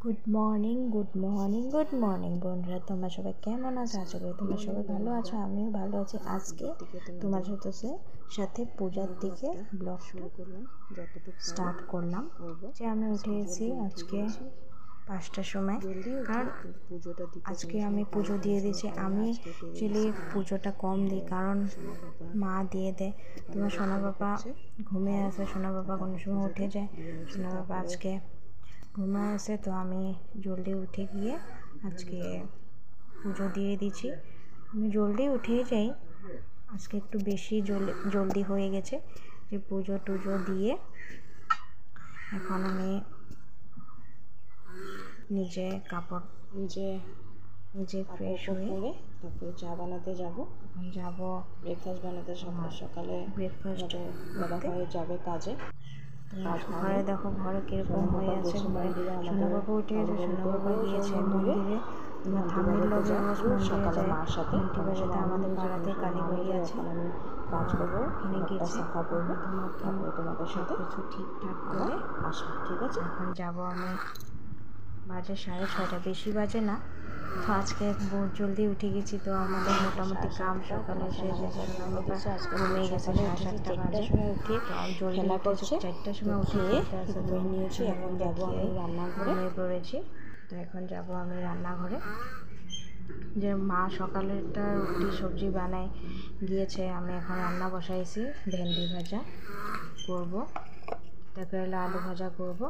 Good morning বন্ধুরা, তোমরা সবাই কেমন আছো? আশা করি তোমরা সবাই ভালো আছো। আমিও ভালো আছি। আজকে তোমার সাথে পূজার দিকে ব্লগ শুরু করলাম, যতটুকু স্টার্ট করলাম। যে আমি উঠে গেছি আজকে 5টার সময়, কারণ আজকে আমি পুজো দিয়ে দিয়েছি। আমি অ্যাকচুয়ালি পুজোটা কম দিই, কারণ মা দিয়ে দেয়। তোমার সোনা বাবা ঘুমিয়ে আছে, সোনা বাবা কোনো সময় উঠে যায়। সোনা বাবা আজকে ঘুমায় আছে, তো আমি জলদি উঠে গিয়ে আজকে পুজো দিয়ে দিচ্ছি। আমি জলদি উঠে যাই, আজকে একটু বেশি জলদি হয়ে গেছে। যে পুজো টুজো দিয়ে এখন আমি নিজে ফ্রেশ হয়ে তারপরে চা বানাতে যাব। এখন যাব ব্রেকফাস্ট বানাতে, সকালে ব্রেকফাস্ট দাদা ভাই যাবে কাজে। ঘরে দেখো, ঘরে কিরকম হয়ে আছে। সোনা বাবা উঠে গেছে, সোনা বাবা গিয়েছে মন্দিরে। তোমার থামির লগে রোজ মন্দিরে যায় ঘন্টি বাজাতে। আমাদের পাড়াতে কালীবাড়ি আছে, আমি কাজ করবো, এখানে গেছি। সাফা করবো, তোমাদের সাথে কিছু ঠিকঠাক করে আসবো, ঠিক আছে? এখন যাব আমি, বাজে 6:30, বেশি বাজে না। তো আজকে বহুত জলদি উঠে গেছি, তো আমাদের মোটামুটি কাম সকালে শেষ হয়েছে। সোনা বাবা ঘুমিয়ে গেছে 7:30 বাজে। উঠে খেলা করছে, 4টার সময় উঠে নিয়েছি। এখন যাবো আমি রান্নাঘরে, ঘুমিয়ে পড়েছি। তো এখন যাব আমি রান্নাঘরে। যে মা সকালেরটা রুটি সবজি বানায় গিয়েছে, আমি এখন রান্না বসাইছি। ভেন্ডি ভাজা করব, তারপরে আলু ভাজা করব।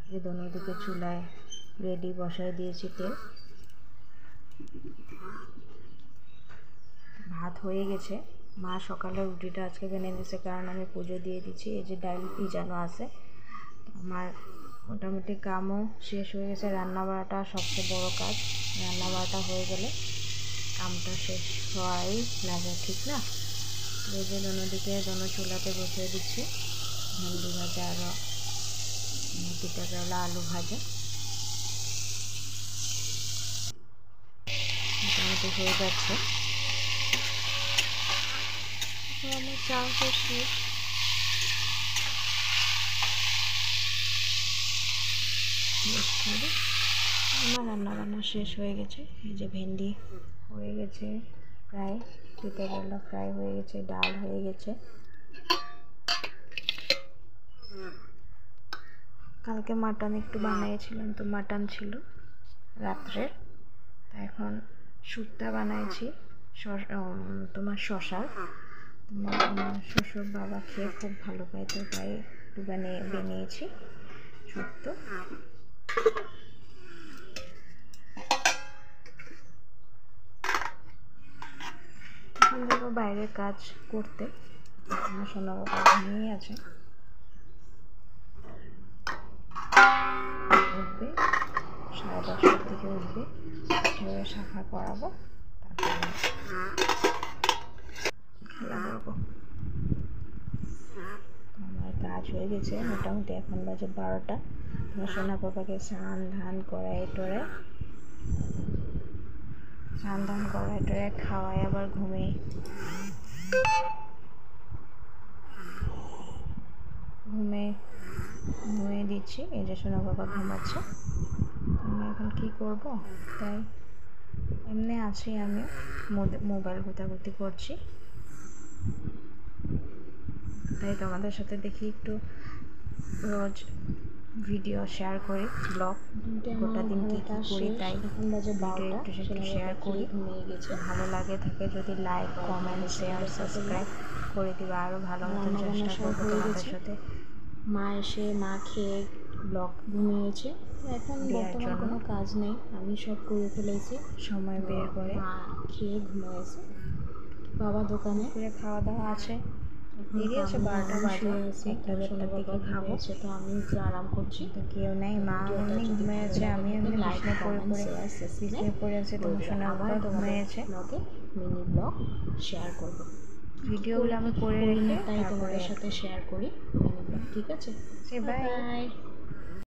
যে দোনো দিকে চুলায় রেডি বসাই দিয়েছি তেল। ভাত হয়ে গেছে। মা সকালে রুটিটা আজকে বেনে দিয়েছে, কারণ আমি পুজো দিয়ে দিচ্ছি। এই যে ডাল ভিজানো আছে। আমার মোটামুটি কামও শেষ হয়ে গেছে। রান্না বাড়াটা সবচেয়ে বড় কাজ। রান্না বাড়াটা হয়ে গেলে কামটা শেষ হওয়াই লাগে, ঠিক না? এই যে দোনো চুলাতে বসিয়ে দিচ্ছি ভেন্ডি ভাজা আর পিঠা করলা আলু ভাজা। মোটামুটি হয়ে যাচ্ছে। আমার চাও শেষ। আমার রান্না শেষ হয়ে গেছে। এই যে ভেন্ডি হয়ে গেছে প্রায়, পিঠা করলা ফ্রাই হয়ে গেছে, ডাল হয়ে গেছে। কালকে মাটন একটু বানিয়েছিলাম, তো মাটন ছিল রাত্রের। তো এখন শুক্তা বানাইছি তোমার শশার। আমার শ্বশুর বাবা খেয়ে খুব ভালো পায়, তো তাই একটু বানিয়েছি শুক্তো। এখন যাবো বাইরে কাজ করতে। আমার সোনা বাবা ঘুমিয়ে আছে, উঠবে 10:30 দিকে উঠবে। উঠে সাফা করাবো, তারপরে খেলা করবো। আমার কাজ হয়ে গেছে মোটামুটি। এখন বাজে 12টা। তোমার সোনা বাবাকে স্নান ধান করাই টরে খাওয়াই আবার ঘুমিয়ে দিচ্ছি। এই যে সোনা বাবা ঘুমাচ্ছে। আমি এখন কি করব, তাই এমনি আছি, আমি মোবাইল ঘুতাঘুতি করছি। তাই তোমাদের সাথে দেখি একটু রোজ ভিডিও শেয়ার করি, ব্লগ গোটা দিন কী করি, তাই ভিডিও একটু শেয়ার করি। ভালো লাগে থাকে যদি লাইক কমেন্ট শেয়ার সাবস্ক্রাইব করে দিবে। আরও ভালো মতন চেষ্টা করবো তোমাদের সাথে। মা খেয়ে ব্লগ ঘুমিয়েছে। এখন বর্তমানে কোনো কাজ নেই, আমি সব করে ফেলেছি। সময় বের করে মা খেয়ে ঘুমিয়েছে, বাবা দোকানে খাওয়া দাওয়া আছে। দেরি আছে, 12টা বাজে, 1টার দিকে খাবো। তো আমি একটু আরাম করছি, তো কেউ নেই। মা এমনি ঘুমিয়ে আছে, আমি এমনি বিছানায় পড়ে আছি। তোমার সোনা বাবা ঘুমিয়েছে। মিনি ব্লগ শেয়ার করবো, ভিডিওগুলো আমি করে রেখে তাই তোমাদের সাথে শেয়ার করি মিনি ব্লগ, ঠিক আছে? Bye bye.